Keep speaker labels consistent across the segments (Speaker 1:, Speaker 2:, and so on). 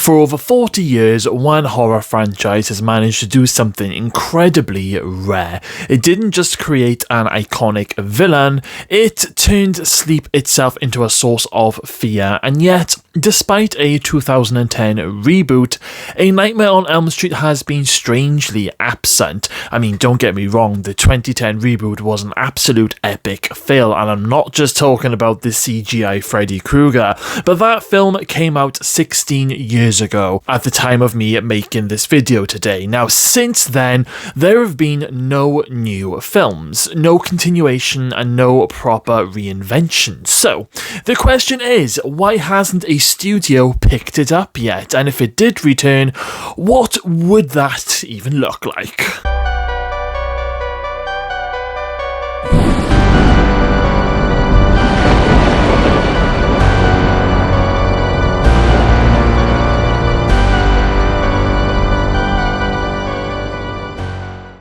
Speaker 1: For over 40 years, one horror franchise has managed to do something incredibly rare. It didn't just create an iconic villain, it turned sleep itself into a source of fear, and yet, despite a 2010 reboot, A Nightmare on Elm Street has been strangely absent. I mean, don't get me wrong, the 2010 reboot was an absolute epic fail, and I'm not just talking about the CGI Freddy Krueger, but that film came out 16 years ago at the time of me making this video today. Now, since then, there have been no new films, no continuation, and no proper reinvention. So, the question is, why hasn't a studio picked it up yet? And if it did return, what would that even look like?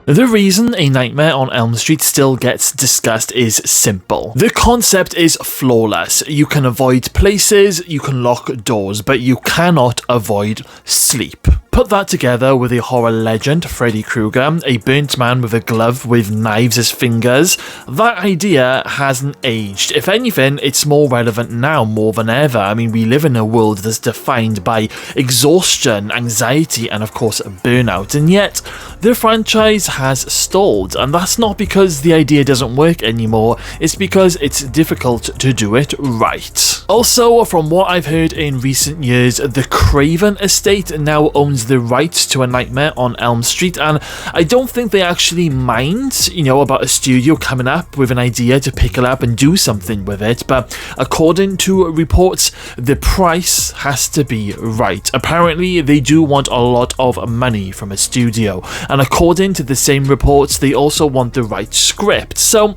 Speaker 1: The reason A Nightmare on Elm Street still gets discussed is simple. The concept is flawless. You can avoid places, you can lock doors, but you cannot avoid sleep. Put that together with a horror legend, Freddy Krueger, a burnt man with a glove with knives as fingers. That idea hasn't aged. If anything, it's more relevant now more than ever. I mean, we live in a world that's defined by exhaustion, anxiety, and of course burnout, and yet the franchise has stalled, and that's not because the idea doesn't work anymore, it's because it's difficult to do it right. Also, from what I've heard in recent years, the Craven estate now owns the rights to A Nightmare on Elm Street, and I don't think they actually mind, about a studio coming up with an idea to pick it up and do something with it, but according to reports, the price has to be right. Apparently, they do want a lot of money from a studio, and according to the same reports, they also want the right script, so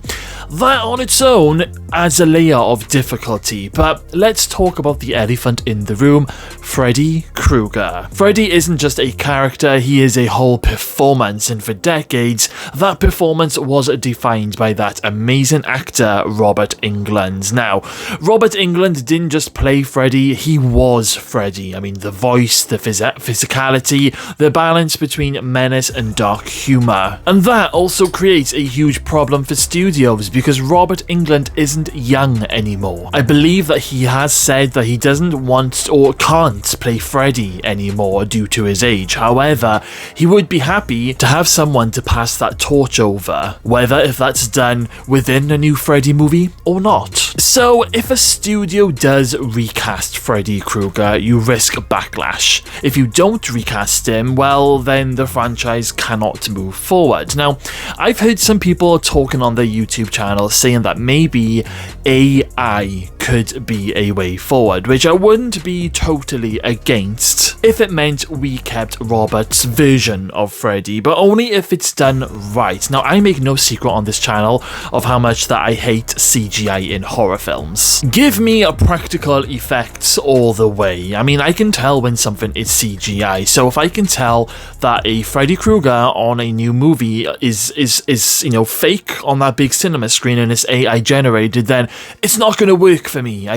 Speaker 1: that on its own adds a layer of difficulty. But let's talk about the elephant in the room, Freddy Krueger. Freddy isn't just a character, he is a whole performance, and for decades, that performance was defined by that amazing actor, Robert Englund. Now, Robert Englund didn't just play Freddy, he was Freddy. I mean, the voice, the physicality, the balance between menace and dark humour. And that also creates a huge problem for studios, because Robert Englund isn't young anymore. I believe that he has said that he doesn't want or can't play Freddy anymore due to his age. However, he would be happy to have someone to pass that torch over, whether if that's done within a new Freddy movie or not. So, if a studio does recast Freddy Krueger, you risk backlash. If you don't recast him, well, then the franchise cannot move forward. Now, I've heard some people talking on their YouTube channel saying that maybe AI could be a way forward, which I wouldn't be totally against if it meant we kept Robert's version of Freddy, but only if it's done right. Now, I make no secret on this channel of how much that I hate CGI in horror films. Give me a practical effects all the way. I mean, I can tell when something is CGI, so if I can tell that a Freddy Krueger on a new movie is fake on that big cinema screen and it's AI generated, then it's not going to work for me.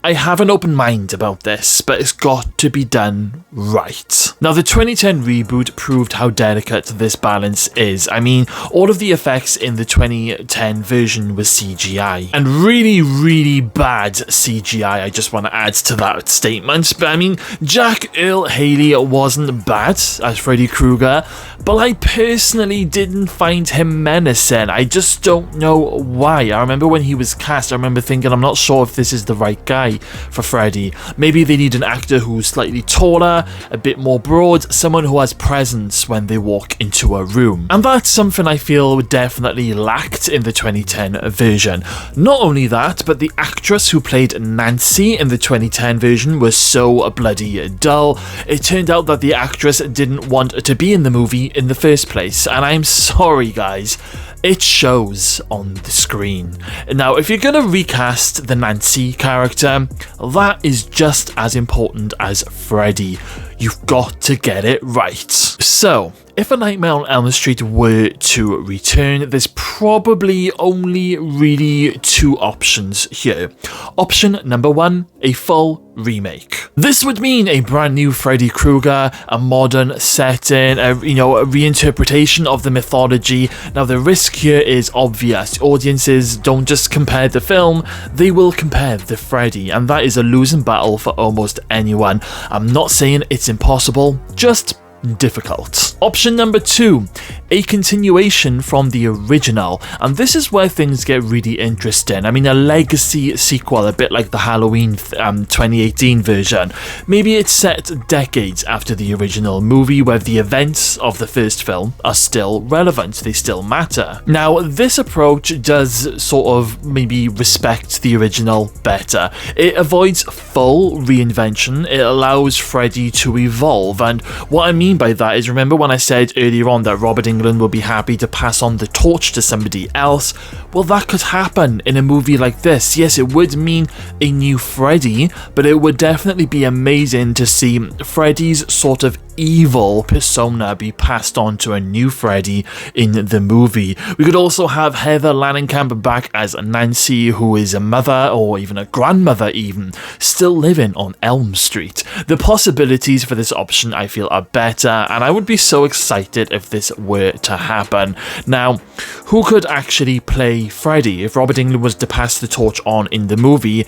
Speaker 1: I have an open mind about this, but it's got to be done right. Now, the 2010 reboot proved how delicate this balance is. I mean, all of the effects in the 2010 version was CGI, and really, really bad CGI, I just want to add to that statement. But I mean, Jack Earl Haley wasn't bad as Freddy Krueger, but I personally didn't find him menacing. I just don't know why. I remember when he was cast, I remember thinking, I'm not sure if this is the right guy for Freddy. Maybe they need an actor who's slightly taller, a bit more broad, someone who has presence when they walk into a room. And that's something I feel definitely lacked in the 2010 version. Not only that, but the actress who played Nancy in the 2010 version was so bloody dull. It turned out that the actress didn't want to be in the movie in the first place, and I'm sorry guys, it shows on the screen. Now, if you're gonna recast the Nancy character, that is just as important as Freddy. You've got to get it right. So, if A Nightmare on Elm Street were to return, there's probably only really two options here. Option number one, a full remake. This would mean a brand new Freddy Krueger, a modern setting, a reinterpretation of the mythology. Now the risk here is obvious. Audiences don't just compare the film, they will compare the Freddy, and that is a losing battle for almost anyone. I'm not saying it's impossible, just difficult. Option number two, a continuation from the original, and this is where things get really interesting. I mean, a legacy sequel, a bit like the Halloween 2018 version. Maybe it's set decades after the original movie, where the events of the first film are still relevant, they still matter. Now, this approach does sort of maybe respect the original better. It avoids full reinvention, it allows Freddy to evolve, and what I mean by that is, remember when I said earlier on that Robert Englund would be happy to pass on the torch to somebody else? Well, that could happen in a movie like this. Yes, it would mean a new Freddy, but it would definitely be amazing to see Freddy's sort of evil persona be passed on to a new Freddy in the movie. We could also have Heather Langenkamp back as Nancy, who is a mother or even a grandmother even, still living on Elm Street. The possibilities for this option I feel are better, and I would be so excited if this were to happen. Now, who could actually play Freddy? If Robert Englund was to pass the torch on in the movie,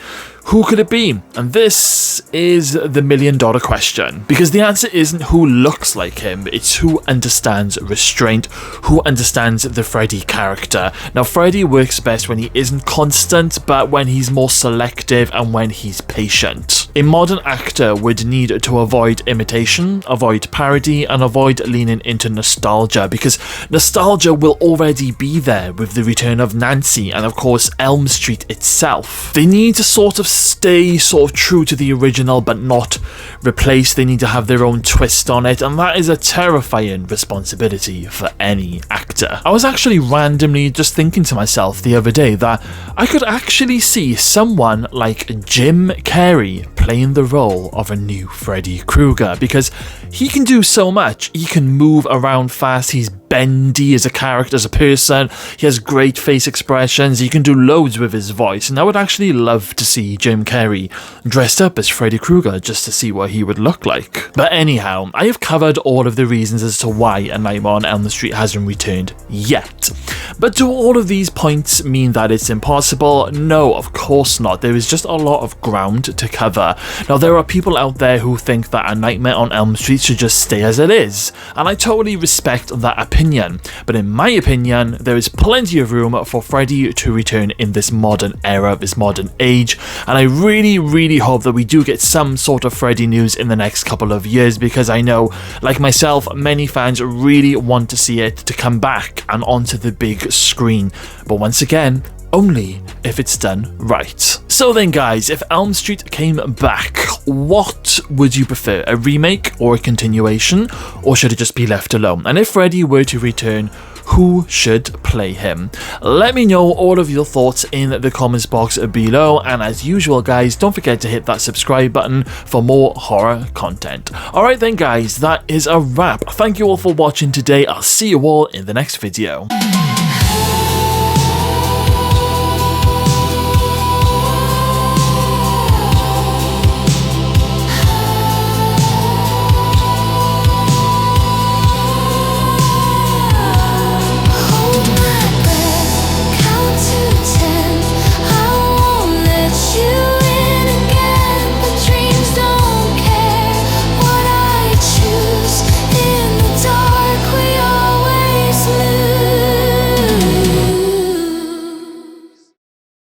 Speaker 1: who could it be? And this is the million-dollar question, because the answer isn't who looks like him, it's who understands restraint, who understands the Freddy character. Now, Freddy works best when he isn't constant, but when he's more selective and when he's patient. A modern actor would need to avoid imitation, avoid parody, and avoid leaning into nostalgia, because nostalgia will already be there with the return of Nancy and of course Elm Street itself. They need to sort of stay true to the original but not replace. They need to have their own twist on it, and that is a terrifying responsibility for any actor. I was actually randomly just thinking to myself the other day that I could actually see someone like Jim Carrey playing the role of a new Freddy Krueger, because he can do so much. He can move around fast, he's bendy as a character, as a person, he has great face expressions, he can do loads with his voice, and I would actually love to see Jim Carrey dressed up as Freddy Krueger just to see what he would look like. But anyhow, I have covered all of the reasons as to why A Nightmare on Elm Street hasn't returned yet. But do all of these points mean that it's impossible? No, of course not. There is just a lot of ground to cover. Now, there are people out there who think that A Nightmare on Elm Street should just stay as it is, and I totally respect that opinion. But in my opinion, there is plenty of room for Freddy to return in this modern era, this modern age, and I really hope that we do get some sort of Freddy news in the next couple of years, because I know, like myself, many fans really want to see it to come back and onto the big screen. But once again, only if it's done right. So then guys, if Elm Street came back, what would you prefer? A remake or a continuation? Or should it just be left alone? And if Freddy were to return, who should play him? Let me know all of your thoughts in the comments box below, and as usual guys, don't forget to hit that subscribe button for more horror content. Alright then guys, that is a wrap. Thank you all for watching today. I'll see you all in the next video.